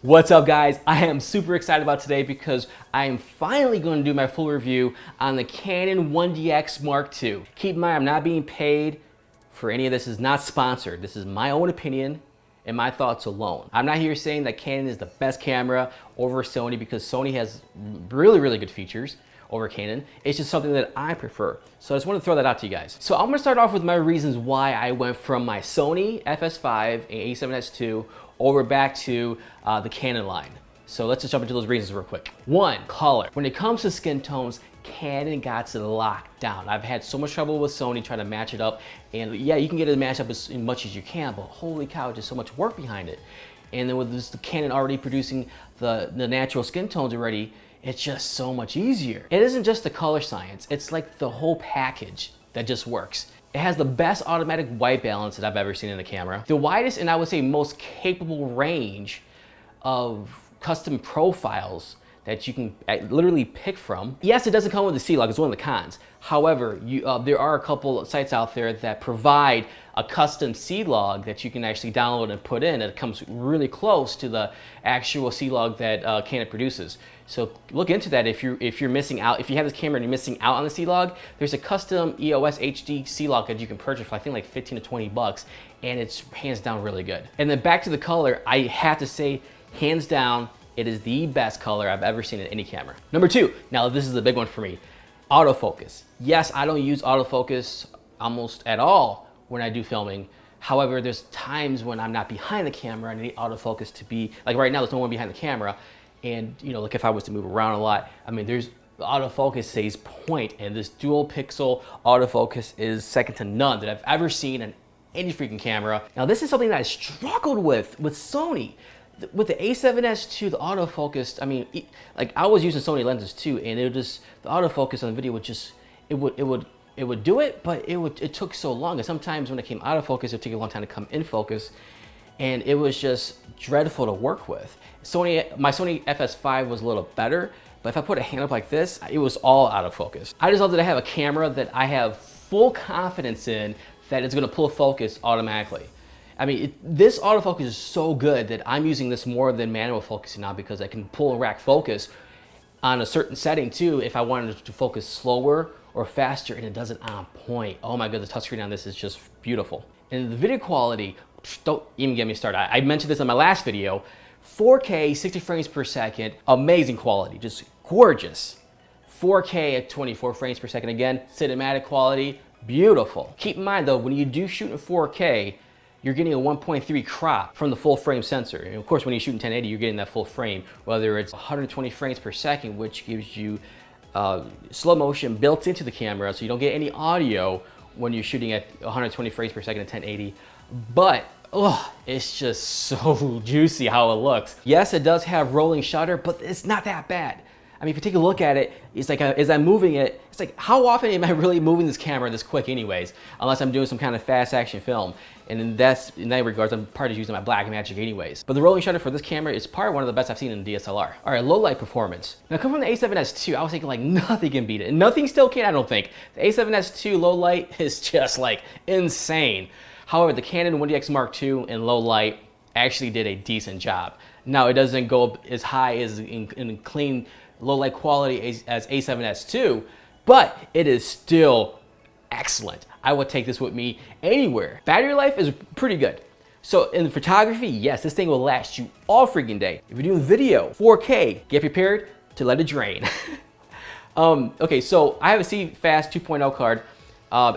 What's up, guys? I am super excited about today because I am finally going to do my full review on the Canon 1DX Mark II. Keep in mind, I'm not being paid for any of this. Is not sponsored. This is my own opinion and my thoughts alone. I'm not here saying that Canon is the best camera over Sony because Sony has really good features over Canon. It's just something that I prefer. So I just want to throw that out to you guys. So I'm gonna start off with my reasons why I went from my Sony FS5 and A7S II over back to the Canon line. So let's just jump into those reasons real quick. One, color. When it comes to skin tones, Canon got it locked down. I've had so much trouble with Sony trying to match it up. And yeah, you can get it to match up as much as you can, but holy cow, there's so much work behind it. And then with this, the Canon already producing the natural skin tones already, it's just so much easier. It isn't just the color science, it's like the whole package that just works. It has the best automatic white balance that I've ever seen in a camera. The widest and I would say most capable range of custom profiles that you can literally pick from. Yes, it doesn't come with the C-Log, it's one of the cons. However, there are a couple of sites out there that provide a custom C-Log that you can actually download and put in. It comes really close to the actual C-Log that Canon produces. So look into that if you're missing out. If you have this camera and you're missing out on the C-Log, there's a custom EOS HD C-Log that you can purchase for I think like 15 to 20 bucks, and it's hands down really good. And then back to the color, I have to say, hands down, it is the best color I've ever seen in any camera. Number two, now this is a big one for me, autofocus. Yes, I don't use autofocus almost at all when I do filming. However, there's times when I'm not behind the camera and I need autofocus to be, like right now there's no one behind the camera. And you know, like if I was to move around a lot, I mean, the autofocus stays point, and this dual pixel autofocus is second to none that I've ever seen in any freaking camera. Now this is something that I struggled with Sony. With the A7S II, the autofocus, I mean, like I was using Sony lenses too, and it just, the autofocus on the video would just, it would do it, but it took so long. And sometimes when it came out of focus, it took a long time to come in focus, and it was just dreadful to work with. My Sony FS5 was a little better, but if I put a hand up like this, it was all out of focus. I just love that I have a camera that I have full confidence in that it's gonna pull focus automatically. I mean, this autofocus is so good that I'm using this more than manual focusing now because I can pull and rack focus on a certain setting too if I wanted to focus slower or faster, and it does it on point. Oh my god, the touchscreen on this is just beautiful. And the video quality, don't even get me started. I mentioned this in my last video. 4K, 60 frames per second, amazing quality, just gorgeous. 4K at 24 frames per second, again, cinematic quality, beautiful. Keep in mind though, when you do shoot in 4K, you're getting a 1.3 crop from the full frame sensor. And of course, when you shoot in 1080, you're getting that full frame, whether it's 120 frames per second, which gives you slow motion built into the camera, so you don't get any audio when you're shooting at 120 frames per second at 1080. But it's just so juicy how it looks. Yes, it does have rolling shutter, but it's not that bad. I mean, if you take a look at it, it's like as I'm moving it, it's like, how often am I really moving this camera this quick anyways? Unless I'm doing some kind of fast action film. And in that regards, I'm probably using my Blackmagic anyways. But the rolling shutter for this camera is probably one of the best I've seen in DSLR. All right, low light performance. Now coming from the A7S II, I was thinking like nothing can beat it. And nothing still can, I don't think. The A7S II low light is just like insane. However, the Canon 1DX Mark II in low light actually did a decent job. Now it doesn't go as high as in clean low light quality as A7S II, but it is still excellent. I would take this with me anywhere. Battery life is pretty good. So in photography, yes, this thing will last you all freaking day. If you're doing video, 4K, get prepared to let it drain. Okay, so I have a CFast 2.0 card.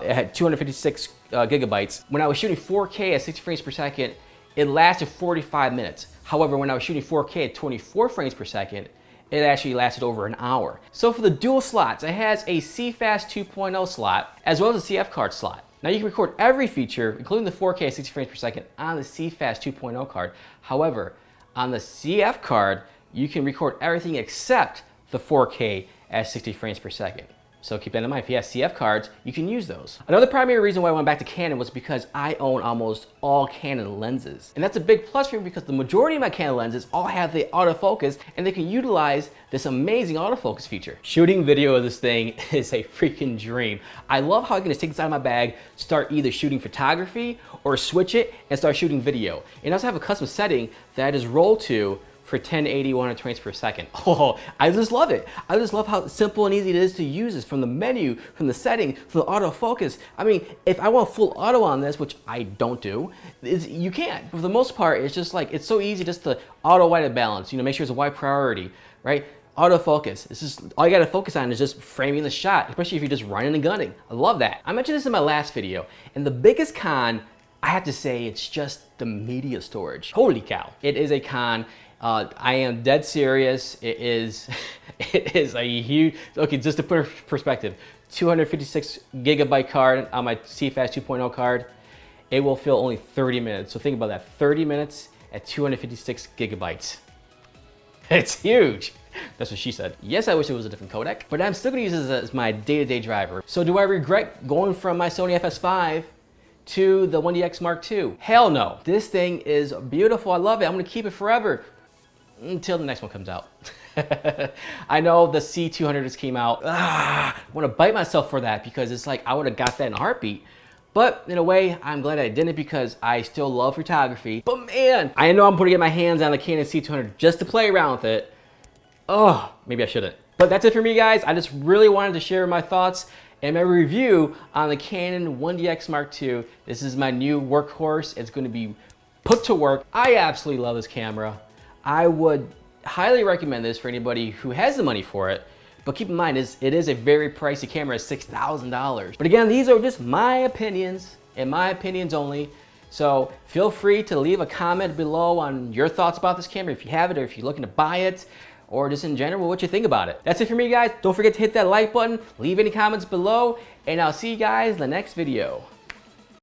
It had 256 gigabytes. When I was shooting 4K at 60 frames per second, it lasted 45 minutes. However, when I was shooting 4K at 24 frames per second, it actually lasted over an hour. So for the dual slots, it has a CFast 2.0 slot as well as a CF card slot. Now you can record every feature, including the 4K at 60 frames per second, on the CFast 2.0 card. However, on the CF card, you can record everything except the 4K at 60 frames per second. So keep that in mind. If you have CF cards, you can use those. Another primary reason why I went back to Canon was because I own almost all Canon lenses. And that's a big plus for me because the majority of my Canon lenses all have the autofocus, and they can utilize this amazing autofocus feature. Shooting video of this thing is a freaking dream. I love how I can just take this out of my bag, start either shooting photography or switch it and start shooting video. And I also have a custom setting that I just roll to for 1080 120 frames per second. Oh, I just love it. I just love how simple and easy it is to use this, from the menu, from the settings, from the autofocus. I mean, if I want full auto on this, which I don't do, you can. But for the most part, it's just like, it's so easy just to auto white balance, you know, make sure it's a white priority, right? Autofocus. This is all you gotta focus on, is just framing the shot, especially if you're just running and gunning. I love that. I mentioned this in my last video, and the biggest con, I have to say, it's just the media storage. Holy cow. It is a con. I am dead serious. It is a huge, okay, just to put in perspective, 256 gigabyte card on my CFast 2.0 card, it will fill only 30 minutes. So think about that, 30 minutes at 256 gigabytes. It's huge. That's what she said. Yes, I wish it was a different codec, but I'm still gonna use this as my day-to-day driver. So do I regret going from my Sony FS5 to the 1DX Mark II? Hell no. This thing is beautiful. I love it. I'm gonna keep it forever until the next one comes out. I know the C200 just came out. I want to bite myself for that, because it's like I would have got that in a heartbeat. But in a way, I'm glad I didn't, because I still love photography. But man, I know I'm putting my hands on the Canon C200 just to play around with it. Oh, maybe I shouldn't. But that's it for me, guys. I just really wanted to share my thoughts and my review on the Canon 1DX Mark II. This is my new workhorse. It's going to be put to work. I absolutely love this camera. I would highly recommend this for anybody who has the money for it. But keep in mind, it is a very pricey camera at $6,000. But again, these are just my opinions, and my opinions only. So feel free to leave a comment below on your thoughts about this camera, if you have it, or if you're looking to buy it, or just in general, what you think about it. That's it for me, guys. Don't forget to hit that like button, leave any comments below, and I'll see you guys in the next video.